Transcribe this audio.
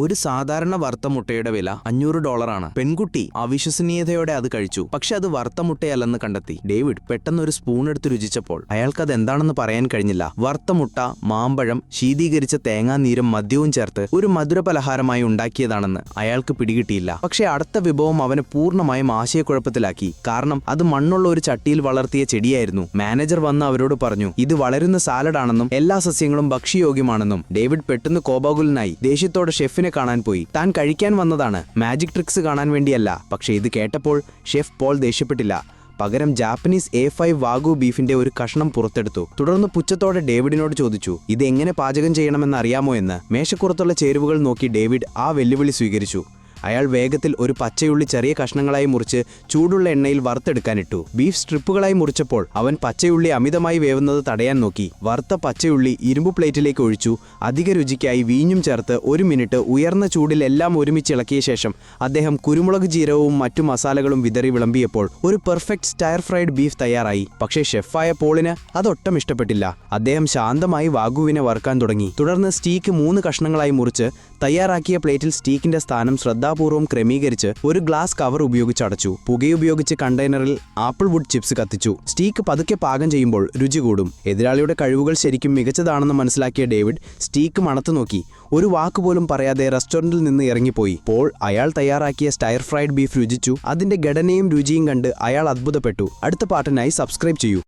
ഒരു സാധാരണ വറുത്ത മുട്ടയുടെ വില $500 പെൺകുട്ടി അവിശ്വസനീയതയോടെ അത് കഴിച്ചു. പക്ഷെ അത് വറുത്ത മുട്ടയല്ലെന്ന് കണ്ടെത്തി. ഡേവിഡ് പെട്ടെന്ന് ഒരു സ്പൂൺ എടുത്ത് രുചിച്ചപ്പോൾ അയാൾക്കത് എന്താണെന്ന് പറയാൻ കഴിഞ്ഞില്ല. വറുത്ത മുട്ട, മാമ്പഴം, ശീതീകരിച്ച തേങ്ങാനീരും മദ്യവും ചേർത്ത് ഒരു മധുര പലഹാരമായി ഉണ്ടാക്കിയതാണെന്ന് അയാൾക്ക് പിടികിട്ടിയില്ല. പക്ഷെ അടുത്ത വിഭവം അവനെ പൂർണ്ണമായും ആശയക്കുഴപ്പത്തിലാക്കി. കാരണം അത് മണ്ണുള്ള ഒരു ചട്ടിയിൽ വളർത്തിയ ചെടിയായിരുന്നു. മാനേജർ വന്ന് അവരോട് പറഞ്ഞു, ഇത് വളരുന്ന സാലഡാണെന്നും എല്ലാ സസ്യങ്ങളും ഭക്ഷ്യയോഗ്യമാണെന്നും. ഡേവിഡ് പെട്ടെന്ന് കോപാകുലനായി ദേഷ്യത്തോടെ ഷെഫിനെ കാണാൻ പോയി. താൻ കഴിക്കാൻ വന്നതാണ്, മാജിക് ട്രിക്സ് കാണാൻ വേണ്ടിയല്ല. പക്ഷേ ഇത് കേട്ടപ്പോൾ ഷെഫ് പോൾ ദേഷ്യപ്പെട്ടില്ല. പകരം ജാപ്പനീസ് A5 വാഗു ബീഫിന്റെ ഒരു കഷ്ണം പുറത്തെടുത്തു. തുടർന്ന് പുച്ഛത്തോടെ ഡേവിഡിനോട് ചോദിച്ചു, ഇത് എങ്ങനെ പാചകം ചെയ്യണമെന്ന് അറിയാമോ എന്ന്. മേശപ്പുറത്തുള്ള ചേരുവകൾ നോക്കി ഡേവിഡ് ആ വെല്ലുവിളി സ്വീകരിച്ചു. അയാൾ വേഗത്തിൽ ഒരു പച്ചയുള്ളി ചെറിയ കഷ്ണങ്ങളായി മുറിച്ച് ചൂടുള്ള എണ്ണയിൽ വറുത്തെടുക്കാനിട്ടു. ബീഫ് സ്ട്രിപ്പുകളായി മുറിച്ചപ്പോൾ അവൻ പച്ചയുള്ളി അമിതമായി വേവുന്നത് തടയാൻ നോക്കി. വറുത്ത പച്ചയുള്ളി ഇരുമ്പ് പ്ലേറ്റിലേക്ക് ഒഴിച്ചു. അധിക രുചിക്കായി വീഞ്ഞും ചേർത്ത് 1 മിനിറ്റ് ഉയർന്ന ചൂടിൽ എല്ലാം ഒരുമിച്ച് ഇളക്കിയ ശേഷം അദ്ദേഹം കുരുമുളക് ജീരകവും മറ്റു മസാലകളും വിതറി വിളമ്പിയപ്പോൾ ഒരു പെർഫെക്റ്റ് സ്റ്റയർ ഫ്രൈഡ് ബീഫ് തയ്യാറായി. പക്ഷേ ഷെഫായ പോളിന് അതൊട്ടും ഇഷ്ടപ്പെട്ടില്ല. അദ്ദേഹം ശാന്തമായി വാഗുവിനെ വറുക്കാൻ തുടങ്ങി. തുടർന്ന് സ്റ്റീക്ക് 3 കഷ്ണങ്ങളായി മുറിച്ച് തയ്യാറാക്കിയ പ്ലേറ്റിൽ സ്റ്റീക്കിന്റെ സ്ഥാനം ശ്രദ്ധാപൂർവ്വം ക്രമീകരിച്ച് ഒരു ഗ്ലാസ് കവർ ഉപയോഗിച്ച് അടച്ചു. പുകയുപയോഗിച്ച് കണ്ടെയ്നറിൽ ആപ്പിൾ വുഡ് ചിപ്സ് കത്തിച്ചു. സ്റ്റീക്ക് പതുക്കെ പാകം ചെയ്യുമ്പോൾ രുചി കൂടും. എതിരാളിയുടെ കഴിവുകൾ ശരിക്കും മികച്ചതാണെന്ന് മനസ്സിലാക്കിയ ഡേവിഡ് സ്റ്റീക്ക് മണത്തു നോക്കി. ഒരു വാക്കുപോലും പറയാതെ റെസ്റ്റോറന്റിൽ നിന്ന് ഇറങ്ങിപ്പോയി. പോൾ അയാൾ തയ്യാറാക്കിയ സ്റ്റയർ ഫ്രൈഡ് ബീഫ് രുചിച്ചു. അതിന്റെ ഘടനയും രുചിയും കണ്ട് അയാൾ അത്ഭുതപ്പെട്ടു. അടുത്ത പാർട്ടിനായി സബ്സ്ക്രൈബ് ചെയ്യൂ.